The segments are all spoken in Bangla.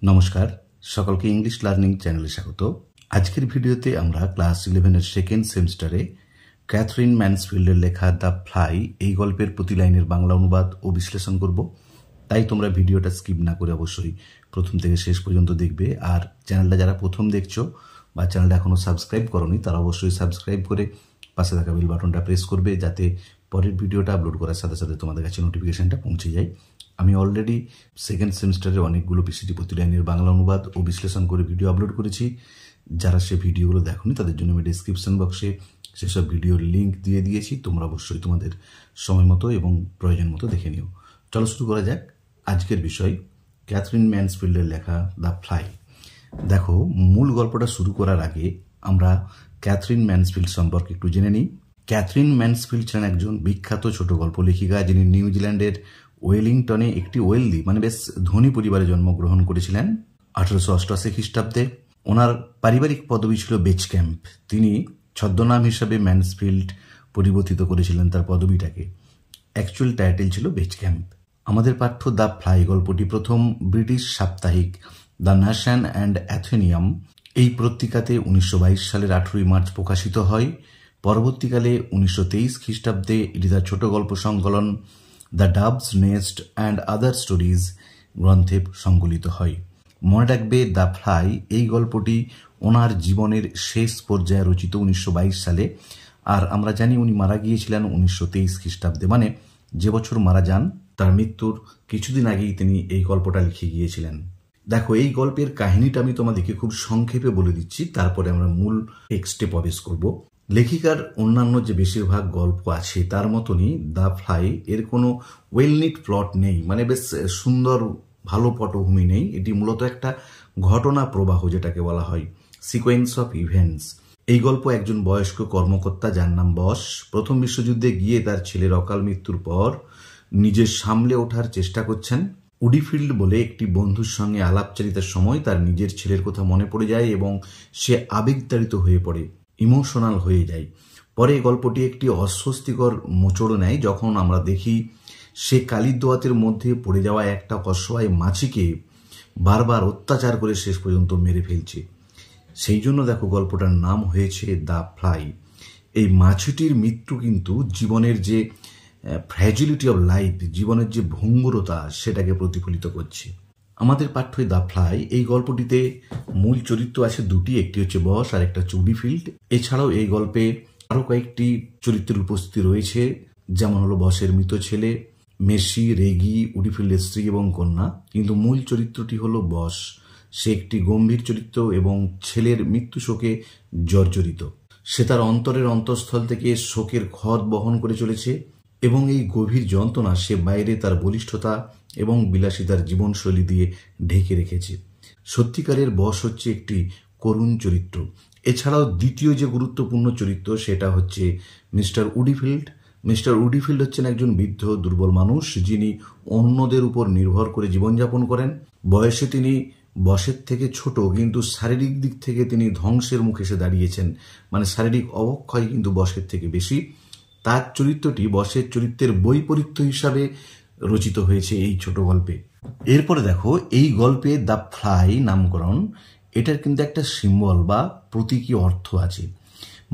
নমস্কার, সকলকে ইংলিশ লার্নিং চ্যানেলে স্বাগত। আজকের ভিডিওতে আমরা ক্লাস 11-এর সেকেন্ড সেমিস্টারে ক্যাথরিন ম্যানসফিল্ডের লেখা দ্য ফ্লাই এই গল্পের প্রতি লাইনের বাংলা অনুবাদ ও বিশ্লেষণ করব। তাই তোমরা ভিডিওটা স্কিপ না করে অবশ্যই প্রথম থেকে শেষ পর্যন্ত দেখবে। আর চ্যানেলটা যারা প্রথম দেখছো বা চ্যানেলটা এখনও সাবস্ক্রাইব করোনি তারা অবশ্যই সাবস্ক্রাইব করে পাশে থাকা বেল বাটনটা প্রেস করবে, যাতে পরের ভিডিওটা আপলোড করার সাথে সাথে তোমাদের কাছে নোটিফিকেশনটা পৌঁছে যায়। আমি অলরেডি সেকেন্ড সেমিস্টারে অনেকগুলো পিসিটি প্রতি লাইনের বাংলা অনুবাদ ও বিশ্লেষণ করে ভিডিও আপলোড করেছি। যারা সে ভিডিওগুলো দেখোনি তাদের জন্য আমি ডিসক্রিপশন বক্সে সেসব ভিডিওর লিঙ্ক দিয়ে দিয়েছি। তোমরা অবশ্যই তোমাদের সময় মতো এবং প্রয়োজন মতো দেখে নিও। চলো শুরু করা যাক। আজকের বিষয় ক্যাথরিন ম্যানসফিল্ডের লেখা দ্য ফ্লাই। দেখো, মূল গল্পটা শুরু করার আগে আমরা ক্যাথরিন ম্যানসফিল্ড সম্পর্কে একটু জেনে নিই। ক্যাথরিন ম্যানসফিল্ড ছিলেন একজন বিখ্যাত ছোট গল্প লেখিকা, যিনি নিউজিল্যান্ডের ওয়েলিংটনে একটি ওয়েলদি বেশ ধনী পরিবারে জন্মগ্রহণ করেছিলেন 1888 খ্রিস্টাব্দে। ওনার পারিবারিক পদবি ছিল বেচক্যাম্প। তিনি ছদ্মনাম হিসাবে ম্যানসফিল্ড পরিবর্তিত করেছিলেন তার পদবিটাকে। অ্যাকচুয়াল টাইটেল ছিল বেচক্যাম্প। আমাদের পাঠ্য দ্য ফ্লাই গল্পটি প্রথম ব্রিটিশ সাপ্তাহিক দ্য নেশন অ্যান্ড অ্যাথেনিয়াম এই পত্রিকাতে 1922 সালের 18 মার্চ প্রকাশিত হয়। পরবর্তীকালে 1923 খ্রিস্টাব্দে এটি তার ছোট গল্প সংকলন the doves nest and other stories গ্রন্থে সংকলিত হয়। মনে রাখবে, দ্য ফ্লাই এই গল্পটি ওনার জীবনের শেষ পর্যায়ে রচিত 1922 সালে। আর আমরা জানি উনি মারা গিয়েছিলেন 1923 খ্রিস্টাব্দে, মানে যে বছর মারা যান তার মৃত্যুর কিছুদিন আগেই তিনি এই গল্পটা লিখে গিয়েছিলেন। দেখো, এই গল্পের কাহিনীটা আমি তোমাদেরকে খুব সংক্ষেপে বলে দিচ্ছি, তারপরে আমরা মূল টেক্সটে প্রবেশ করব। লেখিকার অন্যান্য যে বেশিরভাগ গল্প আছে তার মতনই দ্য ফ্লাই এর কোনো ওয়েল নিট প্লট নেই, বেশ সুন্দর ভালো পটভূমি নেই। এটি মূলত একটা ঘটনা প্রবাহ, যেটাকে বলা হয় সিকোয়েন্স অফ ইভেন্টস। এই গল্প একজন বয়স্ক কর্মকর্তা, যার নাম বস, প্রথম বিশ্বযুদ্ধে গিয়ে তার ছেলের অকাল মৃত্যুর পর নিজের সামলে ওঠার চেষ্টা করছেন। উডিফিল্ড বলে একটি বন্ধুর সঙ্গে আলাপচারিতার সময় তার নিজের ছেলের কথা মনে পড়ে যায় এবং সে আবেগতাড়িত হয়ে পড়ে, ইমোশনাল হয়ে যায়। পরে গল্পটি একটি অস্বস্তিকর মোচড় নেয় যখন আমরা দেখি সে কালির দোয়াতের মধ্যে পড়ে যাওয়া একটা অসহায় মাছিকে বারবার অত্যাচার করে শেষ পর্যন্ত মেরে ফেলছে। সেই জন্য দেখো, গল্পটার নাম হয়েছে দ্য ফ্লাই। এই মাছিটির মৃত্যু কিন্তু জীবনের যে ফ্র্যাজিলিটি অফ লাইফ, জীবনের যে ভঙ্গুরতা, সেটাকে প্রতিফলিত করছে। আমাদের পাঠ্য দ্য ফ্লাই এই গল্পটিতে মূল চরিত্র আছে দুটি, একটি হচ্ছে বস আর একটা হচ্ছে উডিফিল্ড। এছাড়াও এই গল্পে আরো কয়েকটি চরিত্রের উপস্থিতি রয়েছে, যেমন হলো বসের মৃত ছেলে, মেসি, রেগি, উডিফিল্ডের স্ত্রী এবং কন্যা। কিন্তু মূল চরিত্রটি হলো বস। সে একটি গম্ভীর চরিত্র এবং ছেলের মৃত্যু শোকে জর্জরিত। সে তার অন্তরের অন্তঃস্থল থেকে শোকের ক্ষত বহন করে চলেছে এবং এই গভীর যন্ত্রণা সে বাইরে তার বলিষ্ঠতা এবং বিলাসিতার জীবনশৈলী দিয়ে ঢেকে রেখেছে। সত্যিকারের বস হচ্ছে একটি করুণ চরিত্র। এছাড়াও দ্বিতীয় যে গুরুত্বপূর্ণ চরিত্র সেটা হচ্ছে মিস্টার উডিফিল্ড। মিস্টার উডিফিল্ড হচ্ছেন একজন বৃদ্ধ দুর্বল মানুষ, যিনি অন্যদের উপর নির্ভর করে জীবনযাপন করেন। বয়সে তিনি বসের থেকে ছোট, কিন্তু শারীরিক দিক থেকে তিনি ধ্বংসের মুখে এসে দাঁড়িয়েছেন। শারীরিক অবক্ষয় কিন্তু বসের থেকে বেশি। তার চরিত্রটি বসের চরিত্রের বৈপরীত্য হিসাবে রচিত হয়েছে এই ছোট গল্পে। এরপরে দেখো, এই গল্পে দ্য ফ্লাই নামকরণ, এটার কিন্তু একটা সিম্বল বা প্রতীকী অর্থ আছে।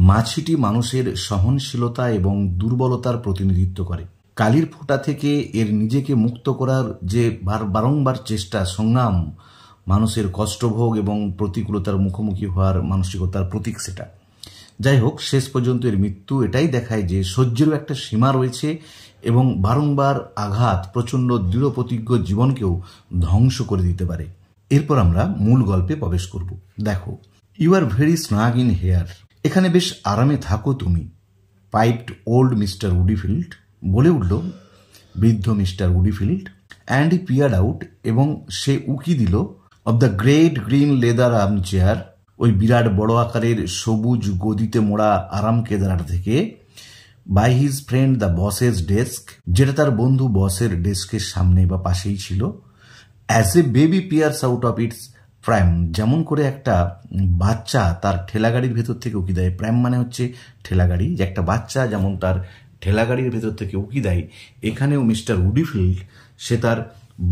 মাছিটি মানুষের সহনশীলতা এবং দুর্বলতার প্রতিনিধিত্ব করে। কালির ফোঁটা থেকে এর নিজেকে মুক্ত করার যে বারংবার চেষ্টা, সংগ্রাম, মানুষের কষ্টভোগ এবং প্রতিকূলতার মুখোমুখি হওয়ার মানসিকতার প্রতীক সেটা। যাই হোক, শেষ পর্যন্ত এর মৃত্যু এটাই দেখায় যে সহ্যেরও একটা সীমা রয়েছে এবং বারংবার আঘাত প্রচণ্ড দৃঢ় প্রতিজ্ঞ জীবনকেও ধ্বংস করে দিতে পারে। এরপর আমরা মূল গল্পে প্রবেশ করব। দেখো, you are very snug in here. এখানে বেশ আরামে থাকো তুমি, পাইপড ওল্ড মিস্টার উডিফিল্ড, বলে উঠল বৃদ্ধ মিস্টার উডিফিল্ড। অ্যান্ড হি পিয়ার্ড আউট, এবং সে উকি দিল of the great green leather arm chair, ওই বিরাট বড় আকারের সবুজ গদিতে মোড়া আরাম কেদারাটা থেকে, by his friend the boss's desk, যেটা তার বন্ধু বসের ডেস্কের সামনে বা পাশেই ছিল। As a baby peers out of its pram, যেমন করে একটা বাচ্চা তার ঠেলাগাড়ির ভেতর থেকে উকি দেয়। প্র্যাম মানে হচ্ছে ঠেলাগাড়ি। যে একটা বাচ্চা যেমন তার ঠেলাগাড়ির ভেতর থেকে উকি দেয়, এখানেও মিস্টার উডিফিল্ড সে তার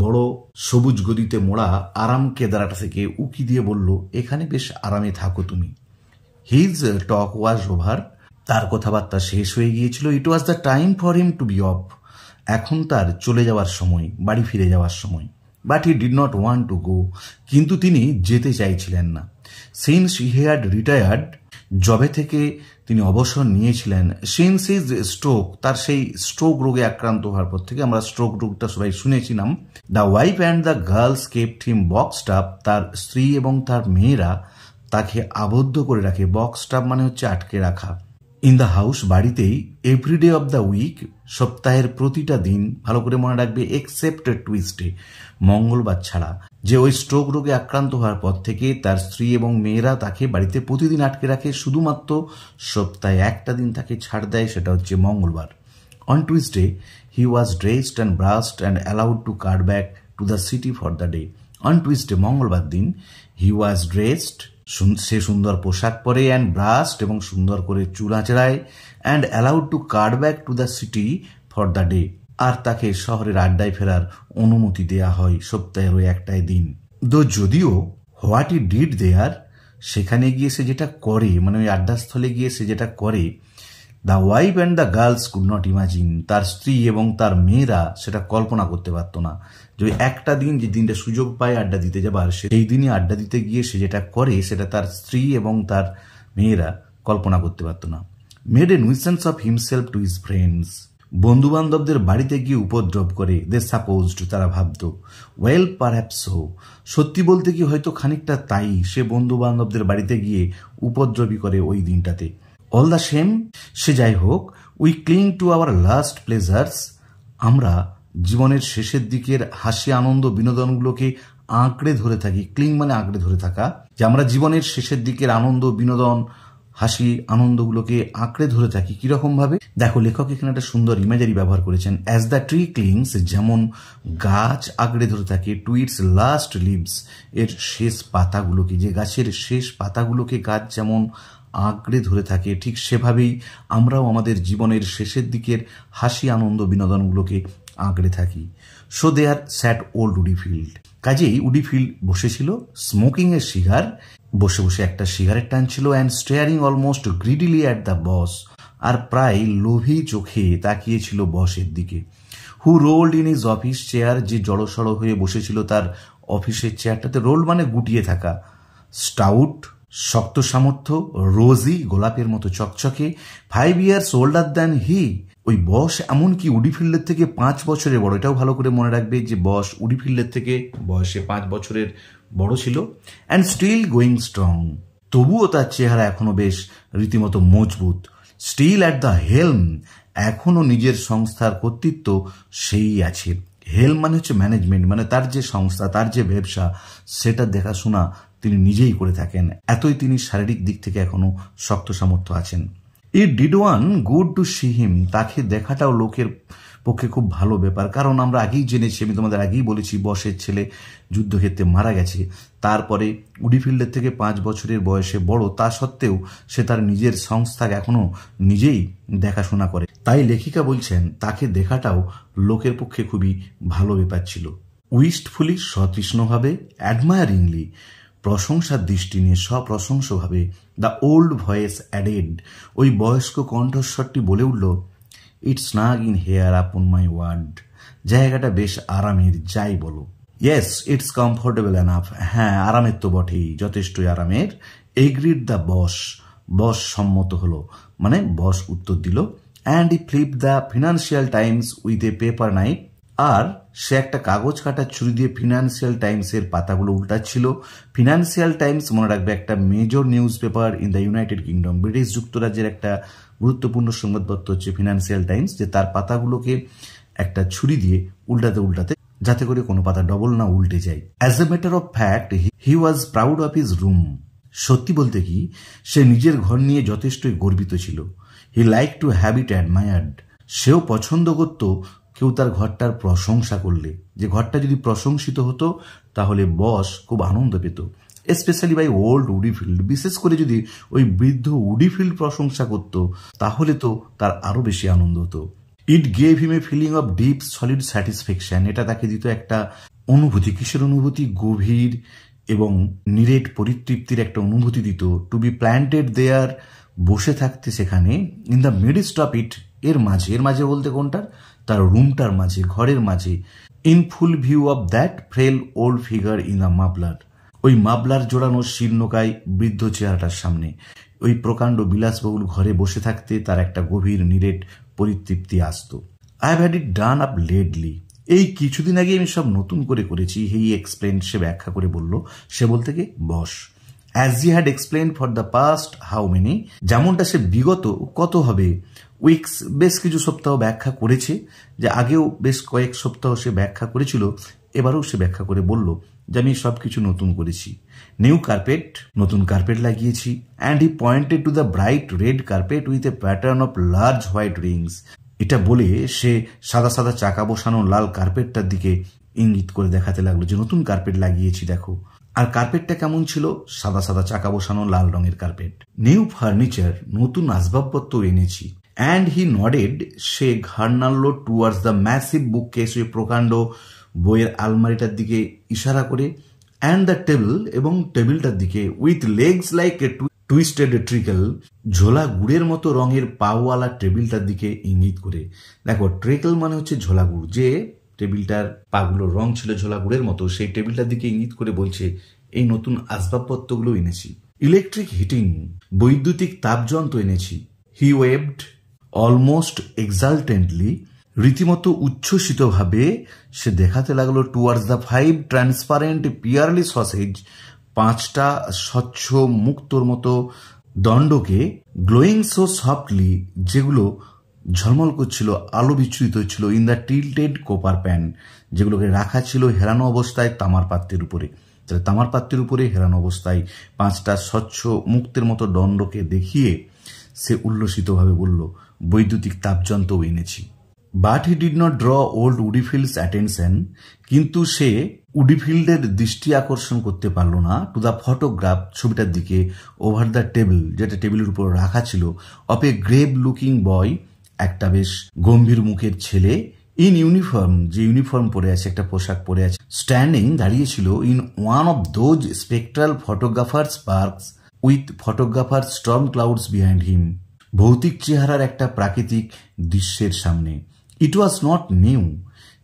বড় সবুজ গদিতে মোড়া আরাম কেদারাটা থেকে উকি দিয়ে বলল, এখানে বেশ আরামে থাকো তুমি। হিজ টক ওয়াজ ওভার, তার কথাবার্তা শেষ হয়ে গিয়েছিল। It was the time for him to be off, এখন তার চলে যাওয়ার সময়, বাড়ি ফিরে যাওয়ার সময়। But he did not want to go, কিন্তু তিনি যেতে চাইছিলেন না। সিন্স হি হ্যাড রিটায়ার্ড, জবে থেকে তিনি অবসর নিয়েছিলেন। সিন্স হিজ স্ট্রোক, তার সেই স্ট্রোক রোগে আক্রান্ত হওয়ার পর থেকে, আমরা স্ট্রোক রোগটা সবাই শুনেছিলাম। The wife and the girls kept him boxed up, তার স্ত্রী এবং তার মেয়েরা তাকে আবদ্ধ করে রাখে। বক্সড আপ মানে হচ্ছে আটকে রাখা। ইন দ্য হাউস, বাড়িতেই। এভরিডে অব দ্য উইক, সপ্তাহের প্রতিটা দিন, ভালো করে মনে রাখবে, এক্সেপ্ট টুইসডে, মঙ্গলবার ছাড়া। যে ওই স্ট্রোক রোগে আক্রান্ত হওয়ার পর থেকে তার স্ত্রী এবং মেয়েরা তাকে বাড়িতে প্রতিদিন আটকে রাখে, শুধুমাত্র সপ্তাহে একটা দিন তাকে ছাড় দেয়, সেটা হচ্ছে মঙ্গলবার। On Tuesday he was dressed and brushed and allowed to cut back to the city for the day. On Tuesday, মঙ্গলবার দিন, হি ওয়াজ ড্রেসড, সে সুন্দর পোশাক পরে, অ্যান্ড ব্রাশড, এবং সুন্দর করে চুল আঁচড়ায়, and allowed to cut back to the city for the day, আর তাকে শহরের আড্ডায় ফেরার অনুমতি দেয়া হয় সপ্তাহের ওই একটাই দিন। যদিও হোয়াট ই ডিড দেয়ার, সেখানে গিয়ে সে যেটা করে, মানে ওই আড্ডাস্থলে গিয়ে সে যেটা করে, the wife and the girls could not imagine, তার স্ত্রী এবং তার মেয়েরা সেটা কল্পনা করতে পারত না। যে একটা দিন, যে দিনটা সুযোগ পায় আড্ডা দিতে যাবার, সেই দিনই আড্ডা দিতে গিয়ে সে যেটা করে, সেটা তার স্ত্রী এবং তার মেয়েরা কল্পনা করতে পারত না। Made a nuisance of himself to his friends, বন্ধু বান্ধবদের বাড়িতে গিয়ে উপদ্রব করে। দে সাপোজড, তারা ভাবত। ওয়েল পারহ্যাপস সো, সত্যি বলতে কি হয়তো খানিকটা তাই, সে বন্ধু বান্ধবদের বাড়িতে গিয়ে উপদ্রবী করে ওই দিনটাতে। অল দ্য সেম, সে যাই হোক, we ক্লিং to our last pleasures, আমরা জীবনের শেষের দিকের হাসি আনন্দ বিনোদনগুলোকে আঁকড়ে ধরে থাকি। ক্লিং মানে আঁকড়ে ধরে থাকা, যে আমরা জীবনের শেষের দিকের আনন্দ বিনোদন হাসি আনন্দগুলোকে আঁকড়ে ধরে থাকি। কিরকম ভাবে দেখো, লেখক এখানে একটা সুন্দর ইমেজারি ব্যবহার করেছেন। অ্যাজ দ্য ট্রি ক্লিংস, যেমন গাছ আঁকড়ে ধরে থাকে, টু ইটস লাস্ট লিভস, এর শেষ পাতাগুলোকে, যে গাছের শেষ পাতাগুলোকে গাছ যেমন আঁকড়ে ধরে থাকে, ঠিক সেভাবেই আমরাও আমাদের জীবনের শেষের দিকের হাসি আনন্দ বিনোদনগুলোকে আঁকড়ে থাকি। So they R SAT old উডিফিল্ড, কাজেই উডিফিল্ড বসেছিল, স্মোকিং এ সিগার, বসে বসে একটা সিগারেট টানছিল, and staring almost greedily at the boss, আর প্রায় লোভী চোখে তাকিয়েছিল বসের দিকে। Who rolled in his office chair, যে জড়সড় হয়ে বসেছিল তার অফিসের চেয়ারটাতে। রোল মানে গুটিয়ে থাকা। স্টাউট, শক্ত সামর্থ্য। রোজি, গোলাপের মতো চকচকে। 5 years older than হি, ওই বস এমনকি উডিফিল্ডের থেকে 5 বছরের বড়। এটাও ভালো করে মনে রাখবে যে বস উডিফিল্ডের থেকে বয়সে 5 বছরের বড় ছিল। অ্যান্ড স্টিল গোয়িং স্ট্রং, তবুও তার চেহারা এখনো বেশ রীতিমতো মজবুত। স্টিল অ্যাট দ্য হেলম, এখনো নিজের সংস্থার কর্তৃত্ব সেই আছে। হেলম মানে হচ্ছে ম্যানেজমেন্ট, মানে তার যে সংস্থা, তার যে ব্যবসা, সেটা দেখাশোনা তিনি নিজেই করে থাকেন। এতই তিনি শারীরিক দিক থেকে এখনো শক্ত সামর্থ্য আছেন। It did one good to see him, তাকে দেখাটাও লোকের পক্ষে খুব ভালো ব্যাপার। কারণ আমরা আগেই জেনেছি, আমি তোমাদের আগেই বলেছি, বসের ছেলে যুদ্ধক্ষেত্রে মারা গেছে। তারপরে উডিফিল্ডের থেকে 5 বছরের বয়সে বড়, তা সত্ত্বেও সে তার নিজের সংস্থা এখনো নিজেই দেখাশোনা করে। তাই লেখিকা বলছেন তাকে দেখাটাও লোকের পক্ষে খুবই ভালো ব্যাপার ছিল। উইস্টফুলি, সতৃষ্ণভাবে। অ্যাডমায়ারিংলি, প্রশংসার দৃষ্টি নিয়ে, সপ্রশংসভাবে। দ্য ওল্ড ভয়েস অ্যাডেড, ওই বয়স্ক কণ্ঠস্বরটি বলে উঠল, ইটস স্নাগ ইন হেয়ার আপন মাই ওয়ার্ড, জায়গাটা বেশ আরামের, যাই বলো। ইয়েস, ইটস কমফোর্টেবল এনাফ, হ্যাঁ আরামের তো বটেই, যথেষ্টই আরামের। এগ্রিড দ্য বস, বস সম্মত হলো, মানে বস উত্তর দিল। And he flip the Financial Times with a paper knife, আর সে একটা কাগজ কাটার ছুরি দিয়ে ফিনান্সিয়াল টাইমসের পাতাগুলো উল্টাচ্ছিল। ফিনান্সিয়াল টাইমস মনে রাখবে একটা major news paper in the United kingdom, British যুক্তরাজ্যের একটা গুরুত্বপূর্ণ সংবাদপত্র হচ্ছে ফিনান্সিয়াল টাইমস, যে তার পাতাগুলোকে একটা ছুরি দিয়ে উল্টাতে উল্টাতে, যাতে করে কোনো পাতা ডবল না উল্টে যায়। As a matter of fact he was proud of his room, সত্যি বলতে কি সে নিজের ঘর নিয়ে যথেষ্টই গর্বিত ছিল। He like to have it admired, সেও পছন্দ করত কেউ তার ঘরটার প্রশংসা করলে, যে ঘরটা যদি প্রশংসিত হতো তাহলে বস খুব আনন্দ পেত। স্পেশালি বাই ওল্ড উডিফিল্ড, বিশেষ করে যদি ওই বৃদ্ধ উডিফিল্ড প্রশংসা করত তাহলে তো তার আরো বেশি আনন্দ হতো। It gave him a feeling of deep solid satisfaction. এটা তাকে দিত একটা অনুভূতি। কিসের অনুভূতি? গভীর এবং নিরেট পরিতৃপ্তির একটা অনুভূতি দিত। টু বি প্ল্যান্টেড দেয়ার, বসে থাকতে সেখানে, in the midst of it, এর মাঝে বলতে কোনটার? তার রুমটার মাঝে, ঘরের মাঝে। In full view of that frail old figure in the muffler, ওই মাফলার জোড়ানো শীর্ণকায় বৃদ্ধ চেহারাটার সামনে ওই প্রকাণ্ড বিলাসবহুল ঘরে বসে থাকতে তার একটা গভীর নিরেট পরিতৃপ্তি আসত। I have had it done up lately, এই কিছুদিন আগে আমি সব নতুন করে করেছি। হি এক্সপ্লেন, সে ব্যাখ্যা করে বলল। সে বলতে কি? Boss. As he had explain for the past how many, যেমনটা সে বিগত কত হবে উইকস, বেশ কিছু সপ্তাহ ব্যাখ্যা করেছে, যে আগেও বেশ কয়েক সপ্তাহ সে ব্যাখ্যা করেছিল, এবারেও সে ব্যাখ্যা করে বলল যে আমি সব কিছু নতুন করেছি। নিউ কার্পেট, নতুন কার্পেট লাগিয়েছি। And he pointed to the bright red carpet with a pattern of large white Rings. এটা বলে সে সাদা সাদা চাকা বসানো লাল কার্পেটটার দিকে ইঙ্গিত করে দেখাতে লাগলো যে নতুন কার্পেট লাগিয়েছি দেখো। আর কার্পেটটা কেমন ছিল? সাদা সাদা চাকা বসানো লাল রঙের কার্পেট। নিউ ফার্নিচার, নতুন আসবাবপত্র এনেছি। অ্যান্ড হি নডেড, সে ঘাড় নাড়ল towards the massive book case, ওই প্রকাণ্ড বইয়ের আলমারিটার দিকে ইশারা করে। অ্যান্ড দ্য টেবিল, এবং টেবিলটার দিকে, with legs like a twisted trickle, ঝোলা গুড়ের মতো রঙের পাওয়ালা টেবিলটার দিকে ইঙ্গিত করে। দেখো, ট্রিকল মানে হচ্ছে ঝোলা গুড়, যে টেবিলটার পাগুলোর রং ছিল ঝোলা গুড়ের মতো, সেই টেবিলটার দিকে ইঙ্গিত করে বলছে এই নতুন আসবাবপত্রগুলো এনেছি। ইলেকট্রিক হিটিং, বৈদ্যুতিক তাপযন্ত্র এনেছি। হি ওয়েভড অলমোস্ট এক্সালটেন্টলি, রীতিমতো উচ্ছ্বসিতভাবে সে দেখাতে লাগলো টুয়ার্ডস দ্য 5 ট্রান্সপারেন্ট পিয়ারলি সসেজ, 5টা স্বচ্ছ মুক্তোর মতো দণ্ডকে, গ্লোয়িং সো সফটলি, যেগুলো ঝলমল করছিল, আলো বিচ্ছুরিত হচ্ছিল, ইন দ্য টিল্টেড কোপার প্যান, যেগুলোকে রাখা ছিল হেরানো অবস্থায় তামার পাত্রের উপরে। তাহলে তামার পাত্রের উপরে হেরানো অবস্থায় 5টা স্বচ্ছ মুক্তের মতো দণ্ডকে দেখিয়ে সে উল্লসিতভাবে বলল বৈদ্যুতিক তাপযন্ত্রও এনেছি। But he did not draw old Woodifield's attention, কিন্তু সে উডিফিল্ডের দৃষ্টি আকর্ষণ করতে পারল না টু দ্য ফটোগ্রাফ, ছবিটার দিকে, ওভার দ্য টেবিল, যেটা টেবিলের উপর রাখা ছিল, অফ এ গ্রেভ লুকিং বয়, একটা বেশ গম্ভীর মুখের ছেলে, ইন ইউনিফর্ম, যে ইউনিফর্ম পরে আছে, একটা পোশাক পরে আছে, স্ট্যান্ডিং, দাঁড়িয়েছিল, in one of those spectral photographers parks with photographer storm clouds behind him, ভৌতিক চেহারার একটা প্রাকৃতিক দৃশ্যের সামনে। ইট ওয়াজ নট নিউ,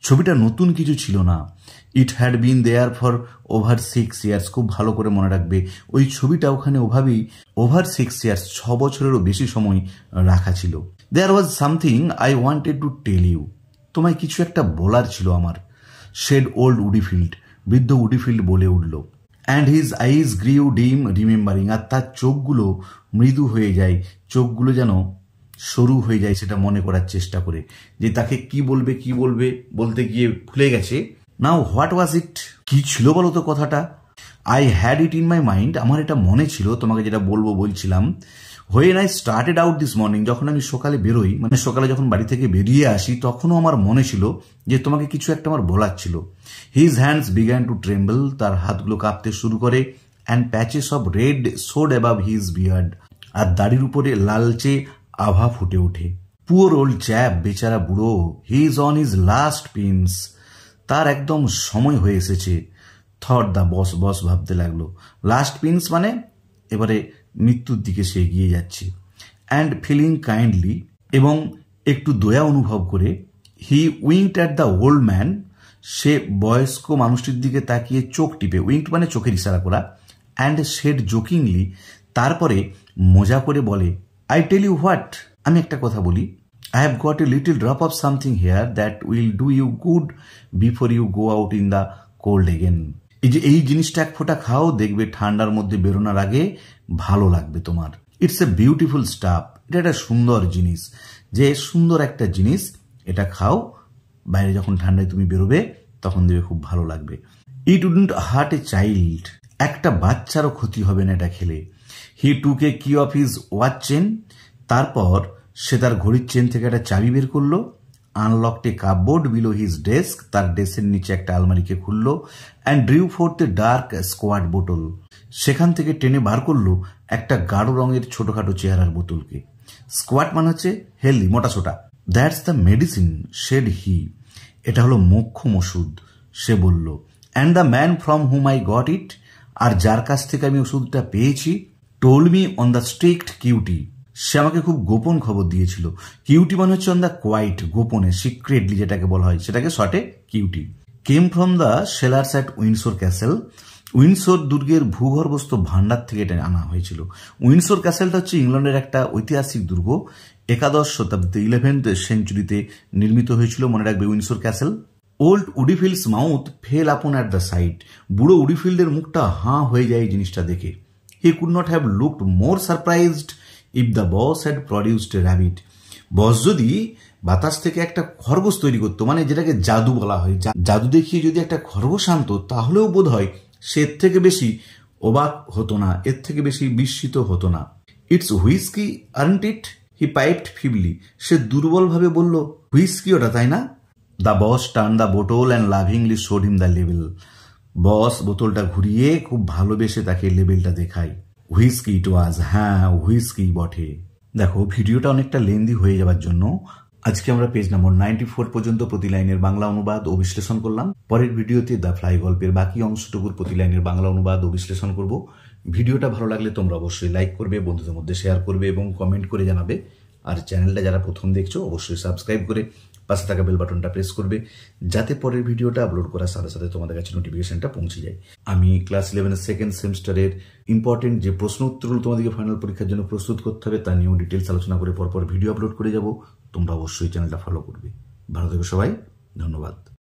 ছবিটা নতুন কিছু ছিল না। It had been there for over 6 years, খুব ভালো করে মনে রাখবে, ওই ছবিটা ওখানে ওভাবেই ওভার 6 ইয়ার্স, 6 বছরেরও বেশি সময় রাখা ছিল। There was something I wanted to tell you, তোমায় কিছু একটা বলার ছিল আমার। শেড ওল্ড উডিফিল্ড, বৃদ্ধ উডিফিল্ড বলে উঠল। অ্যান্ড হিজ আইজ গ্রিউ ডিম রিমেম্বারিং, আর তার চোখগুলো মৃদু হয়ে যায়, চোখগুলো যেন সরু হয়ে যায়, সেটা মনে করার চেষ্টা করে, যে তাকে কি বলবে বলতে গিয়ে ভুলে গেছে। নাও হোয়াট ওয়াজ ইট, কি ছিল বলো তো কথাটা? I had it in my mind, আমার এটা মনে ছিল, তোমাকে যেটা বলছিলাম। When I started out this morning, যখন আমি সকালে বেরোই, মানে সকালে যখন বাড়ি থেকে বেরিয়ে আসি, তখনও আমার মনে ছিল যে তোমাকে কিছু একটা আমার বলার ছিল। His hands began to tremble, তার হাতগুলো কাঁপতে শুরু করে। And patches of red showed above his beard, আর দাড়ির উপরে লালচে আভা ফুটে ওঠে। পুয়ার ওল্ড চ্যাপ, বেচারা বুড়ো, he is on his last pins, তার একদম সময় হয়ে এসেছে। থট দ্য বস ভাবতে লাগলো, লাস্ট পিনস মানে এবারে মৃত্যুর দিকে সে এগিয়ে যাচ্ছে। অ্যান্ড ফিলিং কাইন্ডলি, এবং একটু দয়া অনুভব করে, হি উইঙ্কড অ্যাট দ্য ওল্ড ম্যান, সে বয়স্ক মানুষটির দিকে তাকিয়ে চোখ টিপে, উইঙ্কড মানে চোখের ইশারা করা। অ্যান্ড সেড জোকিংলি, তারপরে মজা করে বলে, আই টেল ইউ হোয়াট, আমি একটা কথা বলি, I have got a little drop of something here that will do you good before you go out in the cold again. এই জিনিসটা এক ফোঁটা খাও, দেখবে ঠান্ডার মধ্যে বেরোনোর আগে ভালো লাগবে তোমার। ইটস এ বিউটিফুল স্টাফ, এটা একটা সুন্দর জিনিস, যে সুন্দর একটা জিনিস, এটা খাও, বাইরে যখন ঠান্ডায় তুমি বেরোবে তখন দেখবে খুব ভালো লাগবে। ইট উডন্ট হার্ট এ চাইল্ড, একটা বাচ্চারও ক্ষতি হবে না এটা খেলে। হি টুক এ কি অফ হিজ ওয়াচ চেন, তারপর সে তার ঘড়ির চেন থেকে একটা চাবি বের করলো। আনলকড এ কাপবোর্ড বিলো হিজ ডেস্ক, তার ডেস্কের নিচে একটা আলমারিকে খুললো। And drew fourth a dark squad বোতল, সেখান থেকে টেনে বার করলো একটা গাঢ় রঙের ছোটখাটো চেহারার বোতলকে। স্কোয়াড মানে হচ্ছে হেলদি, মোটাসোটা, that's the medicine said he, এটা হলো মোক্ষম ওষুধ, সে বলল। And the man from whom I got it, আর যার কাছ থেকে আমি ওষুধটা পেয়েছি, told me on the strict QT, সে আমাকে খুব গোপন খবর দিয়েছিল। কিউটি মানে হচ্ছে অন দ্য কোয়াইট, গোপনে, সিক্রেটলি যেটাকে বলা হয়, সেটাকে শর্টে QT. Came from the cellars at Windsor Castle, Windsor দুর্গের ভূগর্ভস্থ ভান্ডার থেকে এটা আনা হয়েছিল। উইন্ডসোর ক্যাসেলটা হচ্ছে ইংল্যান্ডের একটা ঐতিহাসিক দুর্গ, 11শ শতাব্দীতে 11th সেঞ্চুরিতে নির্মিত হয়েছিল, মনে রাখবে Windsor Castle. Old Woodifield's mouth fell open at the sight, বুড়ো উডিফিল্ডের মুখটা হাঁ হয়ে যায় এই জিনিসটা দেখে। He could not have looked more surprised if the boss had produced a rabbit, boss যদি বাতাস থেকে একটা খরগোশ তৈরি করতো, মানে যেটাকে জাদু বলা হয়, জাদু দেখিয়ে যদি একটা খরগোশ আনতো, তাহলেও বোধ হয় সে এর থেকে বেশি অবাক হতো না, এর থেকে বেশি বিস্মিত হতো না। It's whisky aren't it, he piped feebly, সে দুর্বলভাবে বলল, হুইস্কি ওটা, তাই না? The boss turn the bottle and lovingly showed him the label, boss বোতলটা ঘুরিয়ে খুব ভালোবেসে তাকে লেবেলটা দেখায়। হুইস্কি ইট ওয়াজ, হ্যাঁ হুইস্কি বটে। দেখো, ভিডিওটা অনেকটা লেন্দি হয়ে যাওয়ার জন্য আজকে আমরা পেজ নম্বর 94 পর্যন্ত প্রতি লাইনের বাংলা অনুবাদ ও বিশ্লেষণ করলাম। পরের ভিডিওতে দ্য ফ্লাই গল্পের বাকি অংশটুকুর প্রতি লাইনের বাংলা অনুবাদ ও বিশ্লেষণ করব। ভিডিওটা ভালো লাগলে তোমরা অবশ্যই লাইক করবে, বন্ধুদের মধ্যে শেয়ার করবে এবং কমেন্ট করে জানাবে। আর চ্যানেলটা যারা প্রথম দেখছো অবশ্যই সাবস্ক্রাইব করে পাশে থাকা বেল বাটনটা প্রেস করবে, যাতে পরের ভিডিওটা আপলোড করার সাথে সাথে তোমাদের কাছে নোটিফিকেশনটা পৌঁছে যায়। আমি ক্লাস 11-এর সেকেন্ড সেমিস্টারের ইম্পর্টেন্ট যে প্রশ্ন উত্তরগুলো তোমাদেরকে ফাইনাল পরীক্ষার জন্য প্রস্তুত করতে হবে, তা নিয়েও ডিটেলস আলোচনা করে পরপর ভিডিও আপলোড করে যাব। তোমরা অবশ্যই চ্যানেলটা ফলো করবে। ভালো থেকো সবাই, ধন্যবাদ।